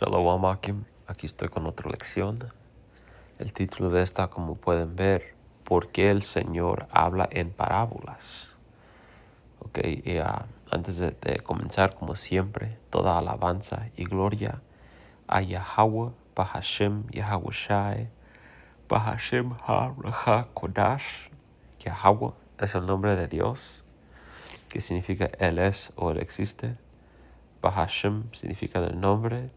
Shalom Akim, aquí estoy con otra lección. El título de esta, como pueden ver, ¿por qué el Señor habla en parábolas? Ok, antes de comenzar, como siempre, toda alabanza y gloria a Yahweh, Bahashem, Yahweh Shai, Bahashem Ha Kodash. Yahweh es el nombre de Dios, que significa Él es o Él existe. Bahashem significa el nombre.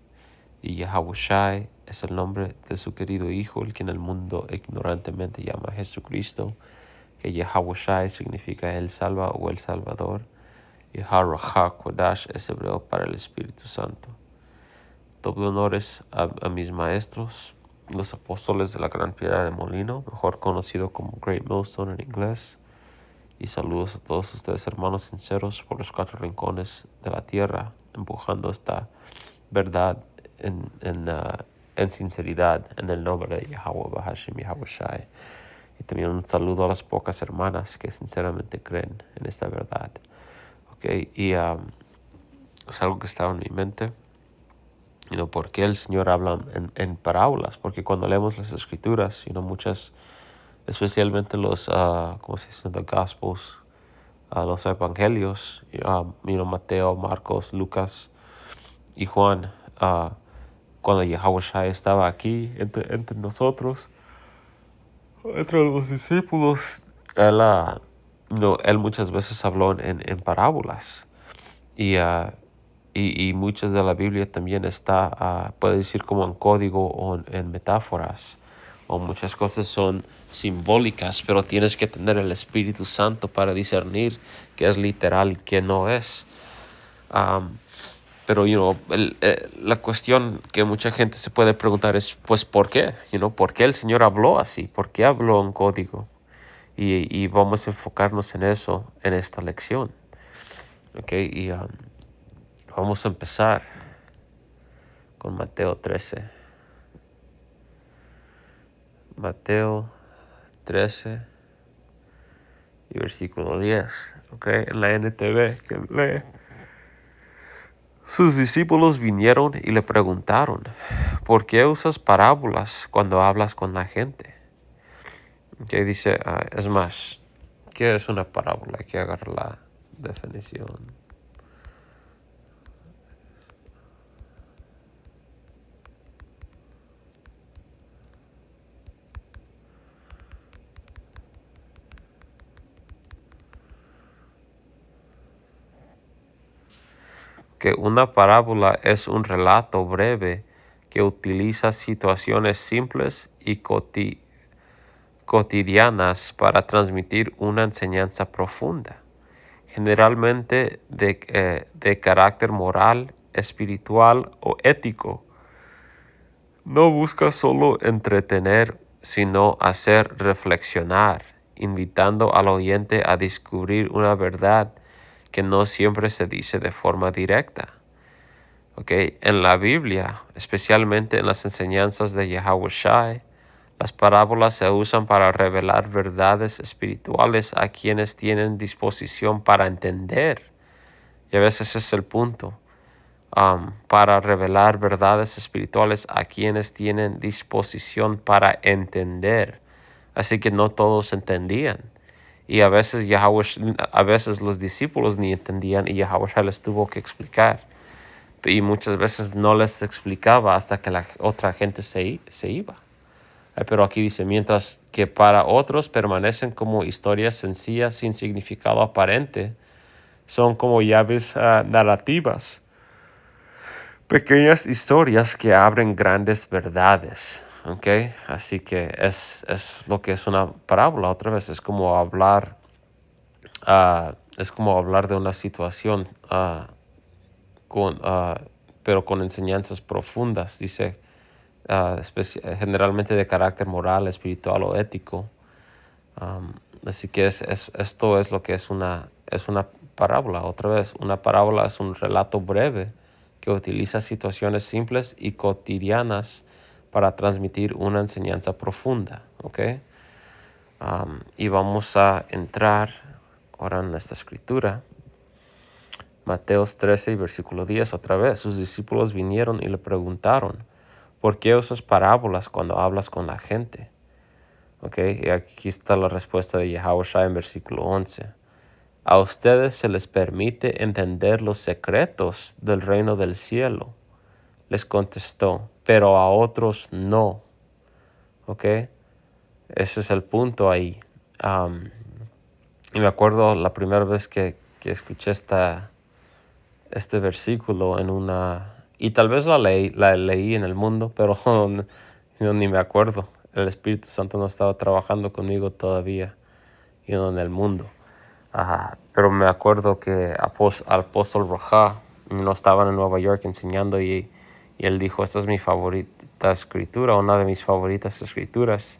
Y Yahushai es el nombre de su querido Hijo, el que en el mundo ignorantemente llama Jesucristo, que Yahushai significa el salva o el salvador, y Haraha Kodash es hebreo para el Espíritu Santo. Doble honores a mis maestros, los apóstoles de la Gran Piedra de Molino, mejor conocido como Great Millstone en inglés, y saludos a todos ustedes, hermanos sinceros, por los 4 rincones de la tierra, empujando esta verdad en sinceridad, en el nombre de Yahweh Bahashim Yahweh Shai. Y también un saludo a las pocas hermanas que sinceramente creen en esta verdad. Okay, y es algo que estaba en mi mente. ¿Por qué el Señor habla en parábolas? Porque cuando leemos las Escrituras, muchas, especialmente los, ¿cómo se dice? The Gospels, los Evangelios, Mateo, Marcos, Lucas y Juan, cuando Yahushua estaba aquí entre nosotros, entre los discípulos, él muchas veces habló en parábolas. Y muchas de la Biblia también está, puede decir como en código o en metáforas, o muchas cosas son simbólicas, pero tienes que tener el Espíritu Santo para discernir qué es literal y qué no es. Pero, la cuestión que mucha gente se puede preguntar es, pues, ¿por qué? ¿Por qué el Señor habló así? ¿Por qué habló en código? Y vamos a enfocarnos en eso en esta lección. Okay, y vamos a empezar con Mateo 13. Mateo 13 y versículo 10. Okay, en la NTV que lee. Sus discípulos vinieron y le preguntaron, ¿por qué usas parábolas cuando hablas con la gente? Que dice, es más, ¿qué es una parábola? Hay que agarrar la definición. Que una parábola es un relato breve que utiliza situaciones simples y cotidianas para transmitir una enseñanza profunda, generalmente de carácter moral, espiritual o ético. No busca solo entretener, sino hacer reflexionar, invitando al oyente a descubrir una verdad que no siempre se dice de forma directa. Okay. En la Biblia, especialmente en las enseñanzas de Yahweh Shai, las parábolas se usan para revelar verdades espirituales a quienes tienen disposición para entender. Y a veces ese es el punto. Para revelar verdades espirituales a quienes tienen disposición para entender. Así que no todos entendían. Y a veces los discípulos ni entendían y Yahweh les tuvo que explicar. Y muchas veces no les explicaba hasta que la otra gente se iba. Pero aquí dice, mientras que para otros permanecen como historias sencillas sin significado aparente, son como llaves narrativas, pequeñas historias que abren grandes verdades. Okay, así que es lo que es una parábola. Otra vez es como hablar, de una situación pero con enseñanzas profundas. Dice generalmente de carácter moral, espiritual o ético. Así que esto es lo que es una parábola. Otra vez, una parábola es un relato breve que utiliza situaciones simples y cotidianas para transmitir una enseñanza profunda. ¿Okay? Y vamos a entrar ahora en esta escritura. Mateos 13, versículo 10, otra vez. Sus discípulos vinieron y le preguntaron, ¿por qué usas parábolas cuando hablas con la gente? Y aquí está la respuesta de Yahushua en versículo 11. A ustedes se les permite entender los secretos del reino del cielo, les contestó, pero a otros no. Ese es el punto ahí. Y me acuerdo la primera vez que escuché este versículo en una... Y tal vez la leí en el mundo, pero ni me acuerdo. El Espíritu Santo no estaba trabajando conmigo todavía en el mundo. Pero me acuerdo que al apóstol Roja no estaban en Nueva York enseñando y él dijo, esta es mi favorita escritura, una de mis favoritas escrituras.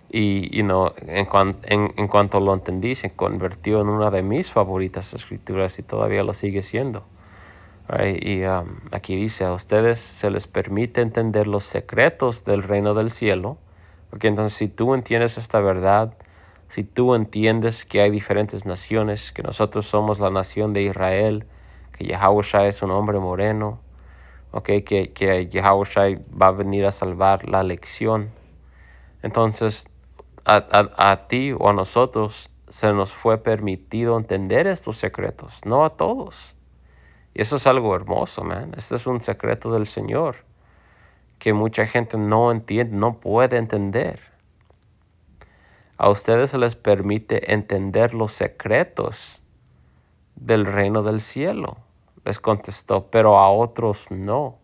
Y en cuanto lo entendí, se convirtió en una de mis favoritas escrituras y todavía lo sigue siendo. Right? Y aquí dice, a ustedes se les permite entender los secretos del reino del cielo. Porque entonces si tú entiendes esta verdad, si tú entiendes que hay diferentes naciones, que nosotros somos la nación de Israel, que Yahushua es un hombre moreno, que Yahushua va a venir a salvar la elección. Entonces, a ti o a nosotros se nos fue permitido entender estos secretos, no a todos. Y eso es algo hermoso, man. Este es un secreto del Señor que mucha gente no entiende, no puede entender. A ustedes se les permite entender los secretos del reino del cielo, les contestó, pero a otros no.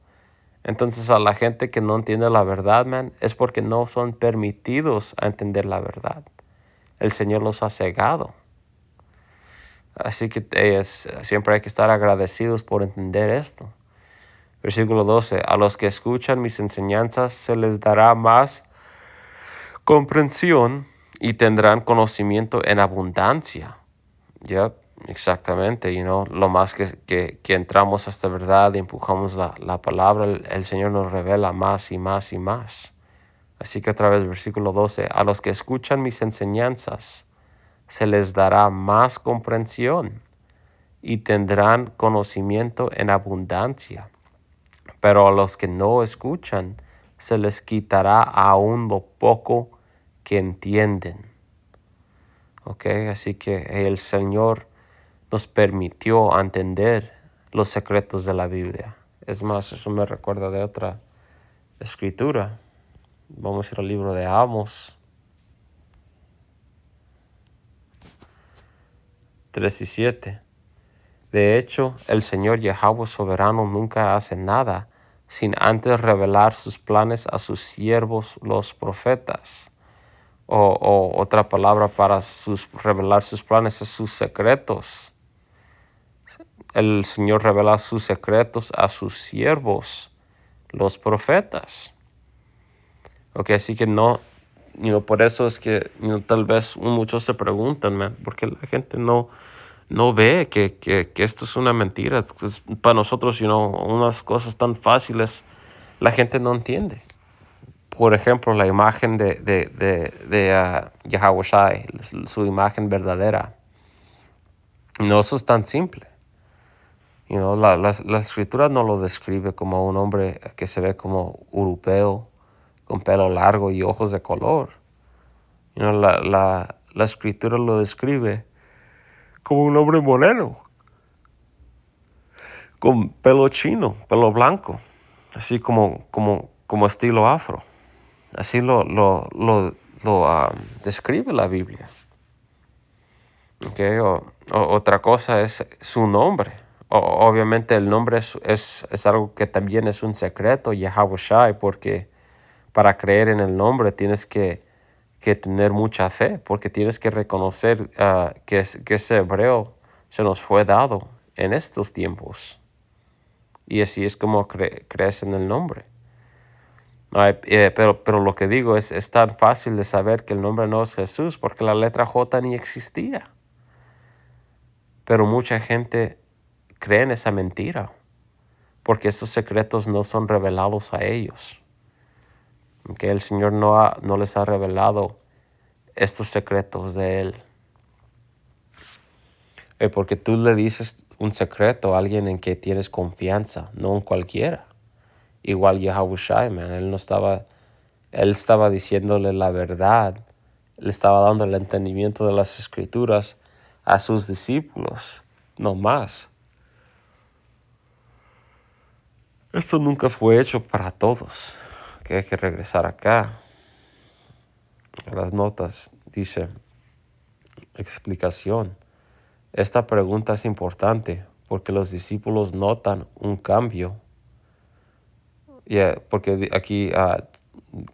Entonces a la gente que no entiende la verdad, man, es porque no son permitidos a entender la verdad. El Señor los ha cegado. Así que siempre hay que estar agradecidos por entender esto. Versículo 12. A los que escuchan mis enseñanzas se les dará más comprensión y tendrán conocimiento en abundancia. Exactamente. Lo más que entramos a esta verdad y empujamos la palabra, el Señor nos revela más y más y más. Así que otra vez, versículo 12. A los que escuchan mis enseñanzas se les dará más comprensión y tendrán conocimiento en abundancia. Pero a los que no escuchan, se les quitará aún lo poco que entienden. Así que el Señor nos permitió entender los secretos de la Biblia. Es más, eso me recuerda de otra escritura. Vamos a ir al libro de Amos 3:7. De hecho, el Señor Yahweh soberano nunca hace nada sin antes revelar sus planes a sus siervos los profetas. O otra palabra para revelar sus planes es sus secretos. El Señor revela sus secretos a sus siervos, los profetas. Así que no, por eso es que tal vez muchos se preguntan, man, ¿por qué la gente no ve que esto es una mentira? Para nosotros, unas cosas tan fáciles, la gente no entiende. Por ejemplo, la imagen de Yahushua, su imagen verdadera. Eso es tan simple. La escritura no lo describe como un hombre que se ve como europeo, con pelo largo y ojos de color. La escritura lo describe como un hombre moreno, con pelo chino, pelo blanco, así como estilo afro. Así lo describe la Biblia. Otra cosa es su nombre. Obviamente el nombre es algo que también es un secreto, Yahushua, porque para creer en el nombre tienes que tener mucha fe, porque tienes que reconocer que ese hebreo se nos fue dado en estos tiempos. Y así es como crees en el nombre. Pero lo que digo es tan fácil de saber que el nombre no es Jesús, porque la letra J ni existía. Pero mucha gente cree en esa mentira, porque estos secretos no son revelados a ellos. Que el Señor no les ha revelado estos secretos de Él. Porque tú le dices un secreto a alguien en que tienes confianza, no en cualquiera. Igual Yahushua, man, él estaba diciéndole la verdad, le estaba dando el entendimiento de las escrituras a sus discípulos, no más. Esto nunca fue hecho para todos. Que hay que regresar acá a las notas. Dice, explicación. Esta pregunta es importante porque los discípulos notan un cambio. Porque aquí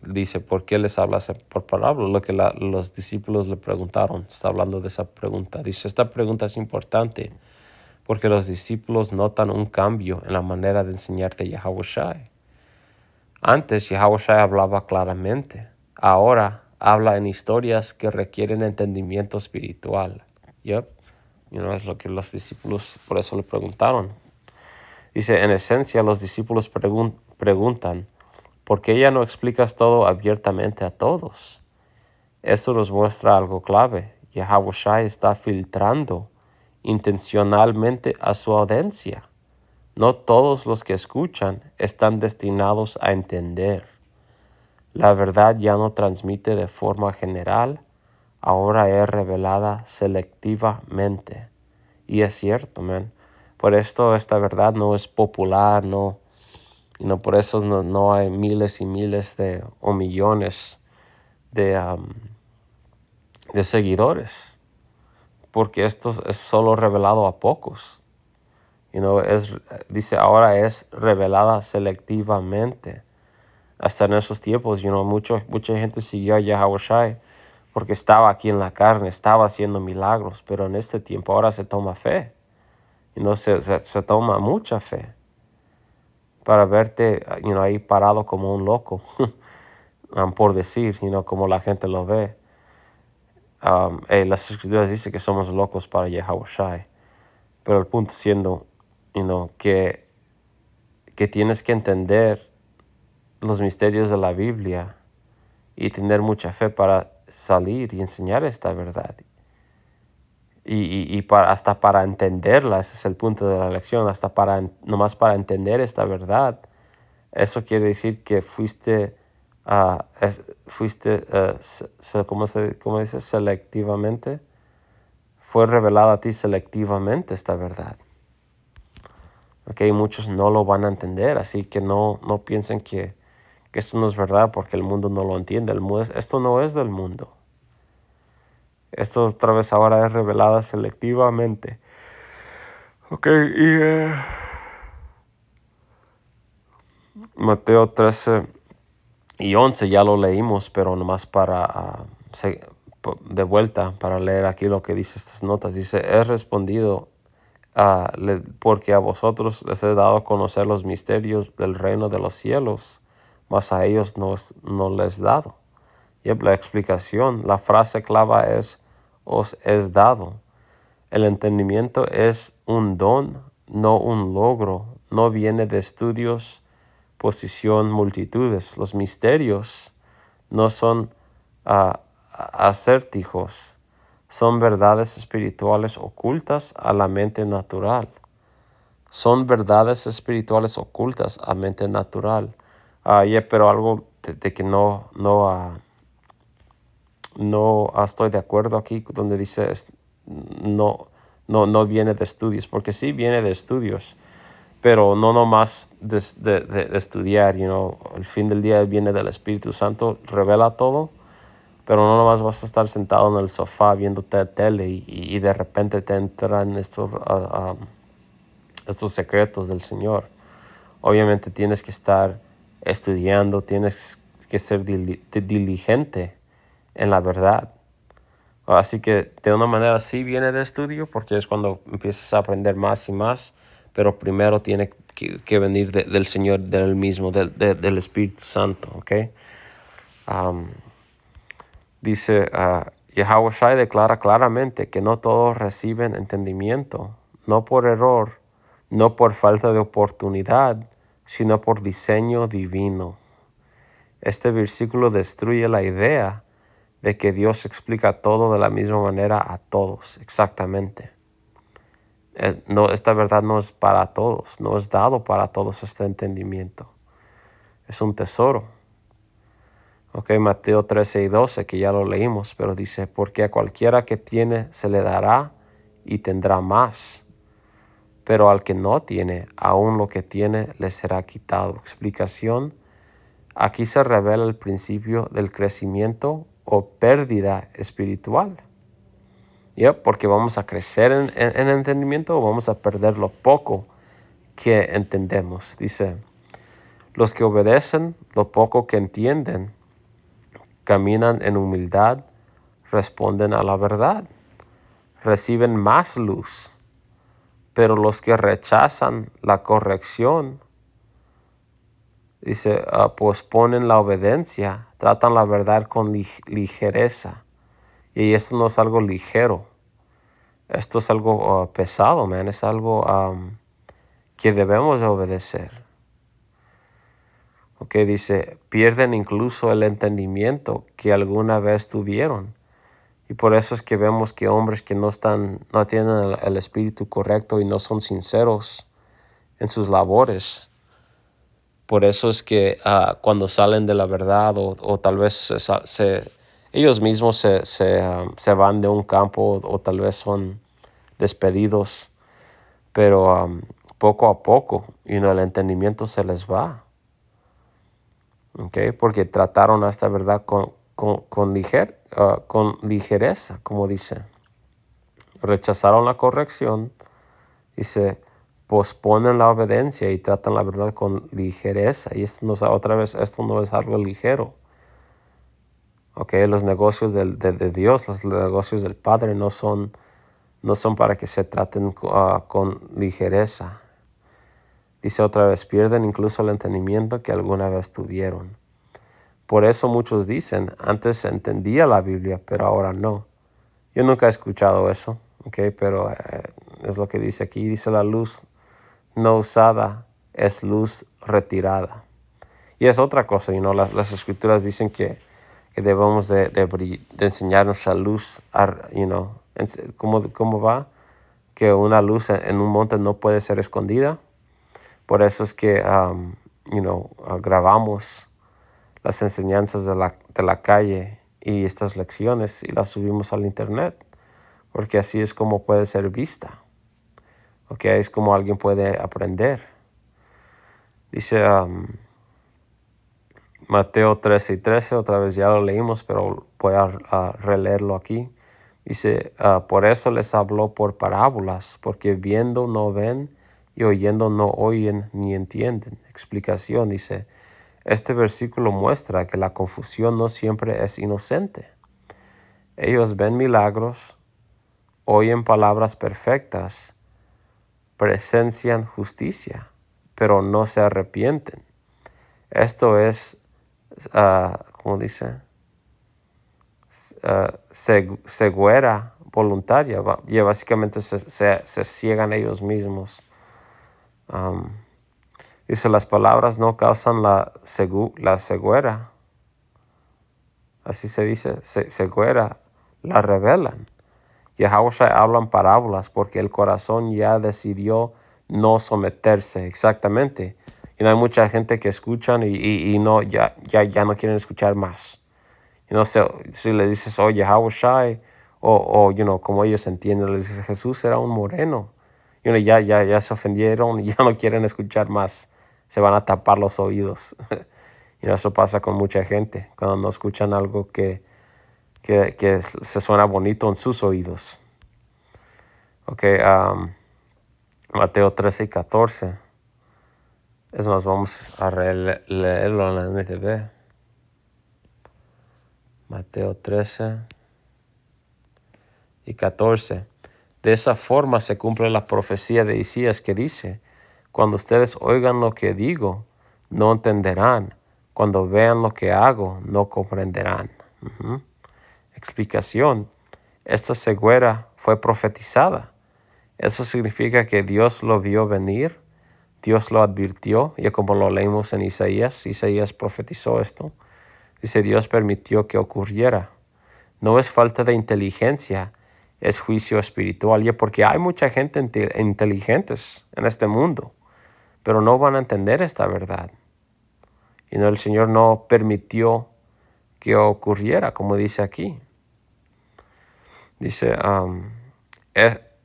dice, ¿por qué les hablas por parábola? Lo que los discípulos le preguntaron. Está hablando de esa pregunta. Dice, esta pregunta es importante porque los discípulos notan un cambio en la manera de enseñarte Yahushua. Antes Yahushua hablaba claramente. Ahora habla en historias que requieren entendimiento espiritual. Yep. Es lo que los discípulos por eso le preguntaron. Dice, en esencia los discípulos preguntan, ¿por qué ya no explicas todo abiertamente a todos? Esto nos muestra algo clave. Yahushua está filtrando intencionalmente a su audiencia. No todos los que escuchan están destinados a entender. La verdad ya no transmite de forma general, ahora es revelada selectivamente. Y es cierto, man. Por esto esta verdad no es popular, no. Por eso no hay miles y miles o millones de seguidores. Porque esto es solo revelado a pocos. Dice ahora es revelada selectivamente. Hasta en esos tiempos, mucha gente siguió a Yahushua porque estaba aquí en la carne, estaba haciendo milagros, pero en este tiempo ahora se toma fe. Se toma mucha fe para verte ahí parado como un loco, por decir, como la gente lo ve. Las escrituras dicen que somos locos para Yahushua, pero el punto siendo que tienes que entender los misterios de la Biblia y tener mucha fe para salir y enseñar esta verdad. Y hasta para entenderla, ese es el punto de la lección, nomás para entender esta verdad. Eso quiere decir que ¿cómo dice? Selectivamente. Fue revelada a ti selectivamente esta verdad. Muchos no lo van a entender, así que no piensen que esto no es verdad porque el mundo no lo entiende. Esto no es del mundo. Esto otra vez ahora es revelada selectivamente. Mateo 13 y 11 ya lo leímos, pero nomás de vuelta para leer aquí lo que dice estas notas. Dice, he respondido porque a vosotros les he dado a conocer los misterios del reino de los cielos, mas a ellos no les he dado. Y la explicación, la frase clave es, os es dado. El entendimiento es un don, no un logro. No viene de estudios, posición, multitudes. Los misterios no son acertijos, son verdades espirituales ocultas a la mente natural. Son verdades espirituales ocultas a mente natural. Pero algo de que no estoy de acuerdo aquí donde dice no viene de estudios, porque sí viene de estudios, pero no nomás de estudiar. El fin del día viene del Espíritu Santo, revela todo, pero no nomás vas a estar sentado en el sofá viéndote tele y de repente te entran estos secretos del Señor. Obviamente tienes que estar estudiando, tienes que ser diligente en la verdad. Así que de una manera sí viene de estudio, porque es cuando empiezas a aprender más y más, pero primero tiene que venir del Señor, del mismo, del Espíritu Santo, ¿ok? Dice, Yahushua declara claramente que no todos reciben entendimiento, no por error, no por falta de oportunidad, sino por diseño divino. Este versículo destruye la idea de que Dios explica todo de la misma manera a todos, exactamente. No, esta verdad no es para todos, no es dado para todos este entendimiento. Es un tesoro. Ok, Mateo 13:12, que ya lo leímos, pero dice, porque a cualquiera que tiene se le dará y tendrá más. Pero al que no tiene, aún lo que tiene le será quitado. Explicación. Aquí se revela el principio del crecimiento o pérdida espiritual. Porque vamos a crecer en entendimiento o vamos a perder lo poco que entendemos. Dice, los que obedecen lo poco que entienden, caminan en humildad, responden a la verdad, reciben más luz. Pero los que rechazan la corrección, dice, posponen la obediencia, tratan la verdad con ligereza. Y esto no es algo ligero. Esto es algo pesado, man. Es algo que debemos de obedecer. Ok, dice, pierden incluso el entendimiento que alguna vez tuvieron. Y por eso es que vemos que hombres que no tienen el espíritu correcto y no son sinceros en sus labores. Por eso es que cuando salen de la verdad o tal vez ellos mismos se van de un campo o tal vez son despedidos, pero poco a poco el entendimiento se les va. Okay, porque trataron a esta verdad con ligereza, como dice. Rechazaron la corrección y se posponen la obediencia y tratan la verdad con ligereza. Y esto no es algo ligero. Okay, los negocios de Dios, los negocios del Padre no son para que se traten con ligereza. Dice otra vez, pierden incluso el entendimiento que alguna vez tuvieron. Por eso muchos dicen, antes entendía la Biblia, pero ahora no. Yo nunca he escuchado eso, okay, pero es lo que dice aquí. Dice, la luz no usada es luz retirada. Y es otra cosa, las escrituras dicen que debemos de enseñar nuestra luz, ¿cómo va? Que una luz en un monte no puede ser escondida. Por eso es que, grabamos las enseñanzas de la calle y estas lecciones y las subimos al internet, porque así es como puede ser vista. Okay, es como alguien puede aprender. Dice Mateo 13:13, otra vez ya lo leímos, pero voy a releerlo aquí. Dice, por eso les habló por parábolas, porque viendo no ven y oyendo no oyen ni entienden. Explicación, dice, este versículo muestra que la confusión no siempre es inocente. Ellos ven milagros, oyen palabras perfectas, presencian justicia, pero no se arrepienten. Esto es, ¿cómo dice? Ceguera voluntaria. Y básicamente se ciegan ellos mismos. Dice, las palabras no causan la ceguera. Así se dice, ceguera, la revelan. Yahushua habla en parábolas porque el corazón ya decidió no someterse. Exactamente. Y no hay mucha gente que escuchan y no, ya no quieren escuchar más. Y no sé, si le dices, oye, Yahushua, o como ellos entienden, le dices, Jesús era un moreno. Ya se ofendieron y ya no quieren escuchar más. Se van a tapar los oídos. Y eso pasa con mucha gente cuando no escuchan algo que se suena bonito en sus oídos. Ok, Mateo 13:14. Es más, vamos a leerlo en la NTV. Mateo 13:14. De esa forma se cumple la profecía de Isaías que dice, cuando ustedes oigan lo que digo, no entenderán. Cuando vean lo que hago, no comprenderán. Explicación. Esta ceguera fue profetizada. Eso significa que Dios lo vio venir, Dios lo advirtió, y como lo leímos en Isaías profetizó esto. Dice, Dios permitió que ocurriera. No es falta de inteligencia, es juicio espiritual. Y porque hay mucha gente inteligentes en este mundo, pero no van a entender esta verdad. El Señor no permitió que ocurriera, como dice aquí. Dice,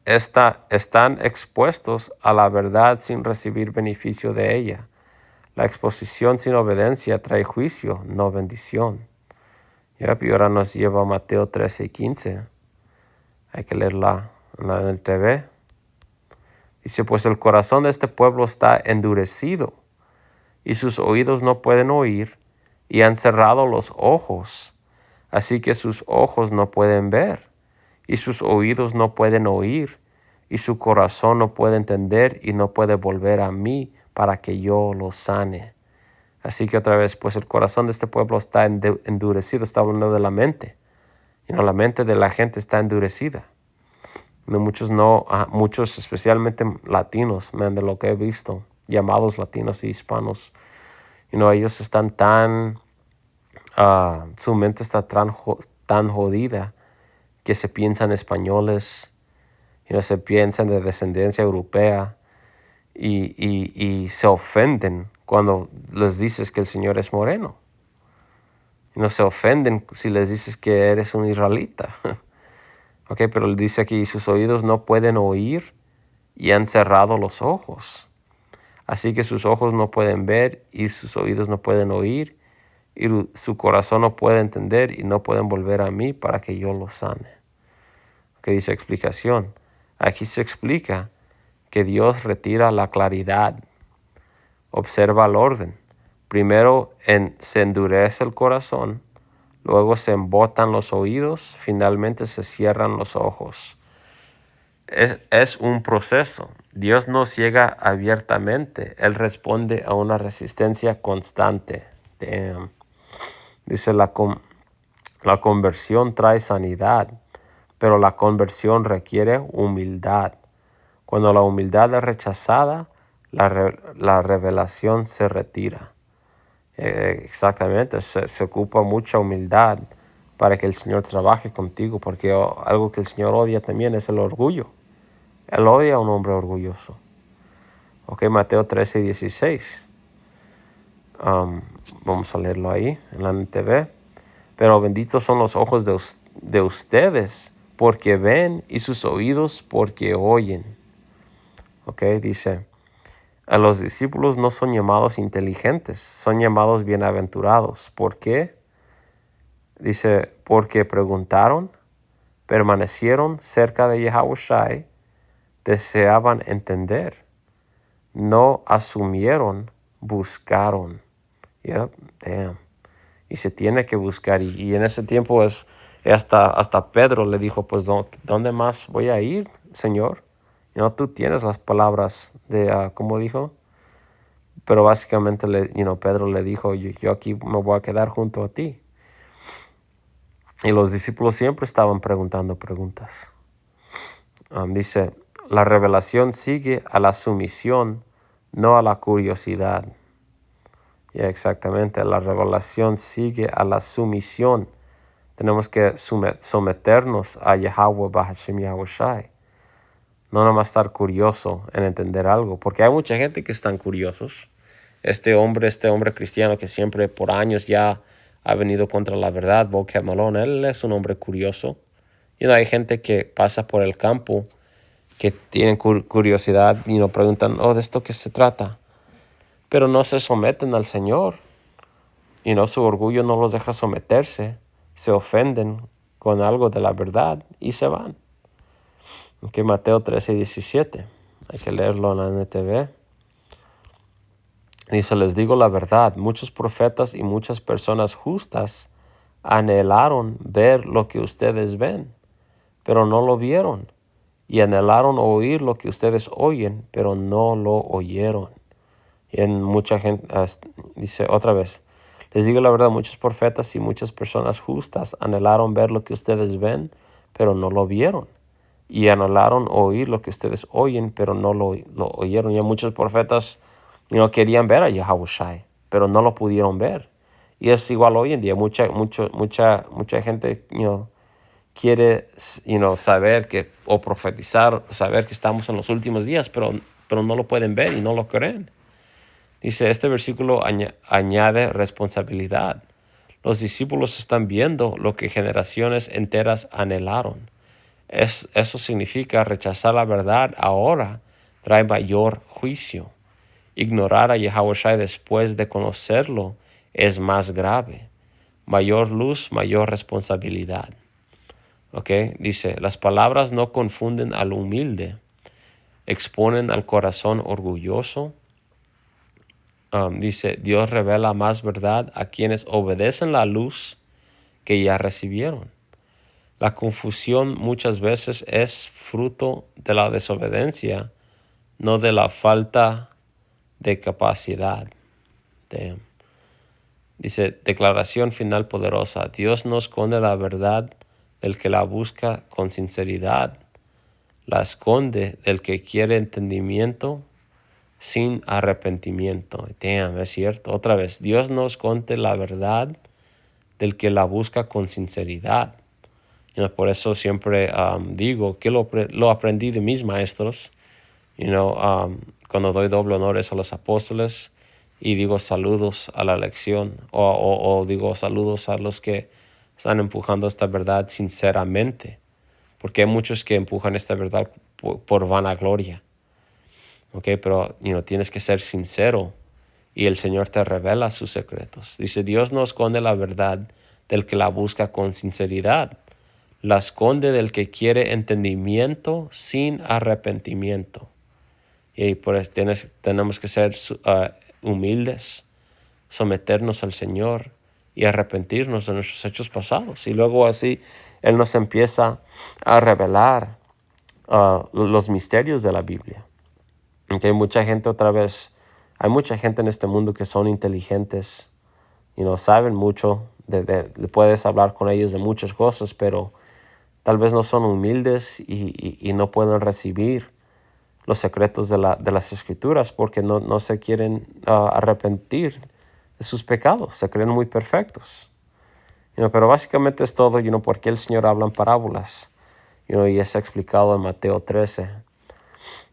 están expuestos a la verdad sin recibir beneficio de ella. La exposición sin obediencia trae juicio, no bendición. Y ahora nos lleva a Mateo 13:15. Hay que leerla en la NTV. Dice, pues el corazón de este pueblo está endurecido, y sus oídos no pueden oír, y han cerrado los ojos, así que sus ojos no pueden ver, y sus oídos no pueden oír, y su corazón no puede entender, y no puede volver a mí para que yo lo sane. Así que otra vez, pues el corazón de este pueblo está endurecido. Está hablando de la mente. La mente de la gente está endurecida. Muchos, especialmente latinos, de lo que he visto, llamados latinos y hispanos, ellos están su mente está tan jodida que se piensan españoles, se piensan de descendencia europea y se ofenden cuando les dices que el Señor es moreno. No se ofenden si les dices que eres un israelita. Pero le dice aquí, sus oídos no pueden oír y han cerrado los ojos. Así que sus ojos no pueden ver y sus oídos no pueden oír y su corazón no puede entender y no pueden volver a mí para que yo los sane. Dice explicación. Aquí se explica que Dios retira la claridad. Observa el orden. Primero se endurece el corazón, luego se embotan los oídos, finalmente se cierran los ojos. Es un proceso. Dios no ciega abiertamente. Él responde a una resistencia constante. Dice la conversión trae sanidad, pero la conversión requiere humildad. Cuando la humildad es rechazada, la revelación se retira. Exactamente, se ocupa mucha humildad para que el Señor trabaje contigo, porque algo que el Señor odia también es el orgullo. Él odia a un hombre orgulloso. Mateo 13:16. Vamos a leerlo ahí en la NTV. Pero benditos son los ojos de ustedes porque ven y sus oídos porque oyen. Dice, a los discípulos no son llamados inteligentes, son llamados bienaventurados. ¿Por qué? Dice, porque preguntaron, permanecieron cerca de Yahushua, deseaban entender, no asumieron, buscaron. Y se tiene que buscar. Y en ese tiempo hasta Pedro le dijo, pues, ¿dónde más voy a ir, Señor? Tú tienes las palabras de, ¿cómo dijo? Pero básicamente, Pedro le dijo, yo aquí me voy a quedar junto a ti. Y los discípulos siempre estaban preguntando preguntas. Dice, la revelación sigue a la sumisión, no a la curiosidad. Exactamente, la revelación sigue a la sumisión. Tenemos que someternos a Yahweh Bahashem Yahushai. No nada más estar curioso en entender algo, porque hay mucha gente que están curiosos. Este hombre cristiano que siempre por años ya ha venido contra la verdad, Boquet Malone, él es un hombre curioso. Hay gente que pasa por el campo que tienen curiosidad y preguntan, ¿de esto qué se trata? Pero no se someten al Señor. Su orgullo no los deja someterse. Se ofenden con algo de la verdad y se van. Mateo 13:17. Hay que leerlo en la NTV. Dice, les digo la verdad, muchos profetas y muchas personas justas anhelaron ver lo que ustedes ven, pero no lo vieron. Y anhelaron oír lo que ustedes oyen, pero no lo oyeron. Y en mucha gente, dice otra vez, les digo la verdad, muchos profetas y muchas personas justas anhelaron ver lo que ustedes ven, pero no lo vieron. Y anhelaron oír lo que ustedes oyen, pero no lo oyeron. Y muchos profetas querían ver a Yahushua, pero no lo pudieron ver. Y es igual hoy en día. Mucha gente quiere saber que, o profetizar, saber que estamos en los últimos días, pero no lo pueden ver y no lo creen. Dice, este versículo añade responsabilidad. Los discípulos están viendo lo que generaciones enteras anhelaron. Eso significa rechazar la verdad ahora trae mayor juicio. Ignorar a Yahushua después de conocerlo es más grave. Mayor luz, mayor responsabilidad. Dice, las palabras no confunden al humilde, exponen al corazón orgulloso. Dice, Dios revela más verdad a quienes obedecen la luz que ya recibieron. La confusión muchas veces es fruto de la desobediencia, no de la falta de capacidad. Dice, declaración final poderosa. Dios no esconde la verdad del que la busca con sinceridad. La esconde del que quiere entendimiento sin arrepentimiento. Es cierto. Otra vez, Dios no esconde la verdad del que la busca con sinceridad. Por eso siempre digo que lo aprendí de mis maestros. Cuando doy doble honores a los apóstoles y digo saludos a la lección o digo saludos a los que están empujando esta verdad sinceramente. Porque hay muchos que empujan esta verdad por vanagloria. Pero tienes que ser sincero y el Señor te revela sus secretos. Dice, Dios no esconde la verdad del que la busca con sinceridad. La esconde del que quiere entendimiento sin arrepentimiento. Y por eso tenemos que ser humildes, someternos al Señor y arrepentirnos de nuestros hechos pasados. Y luego así Él nos empieza a revelar los misterios de la Biblia. Hay mucha gente hay mucha gente en este mundo que son inteligentes y saben mucho, puedes hablar con ellos de muchas cosas, pero tal vez no son humildes y no pueden recibir los secretos de las Escrituras porque no se quieren arrepentir de sus pecados, se creen muy perfectos. Pero básicamente es todo, porque el Señor habla en parábolas, y es explicado en Mateo 13.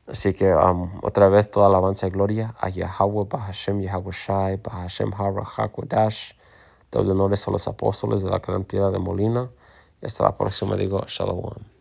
Así que otra vez toda alabanza y gloria a Yahweh, Bahashem Yahushai, Bahashem Hara Hakodash. Doble honores a los apóstoles de la Gran Piedra de Molina. Y hasta la próxima digo Shalom.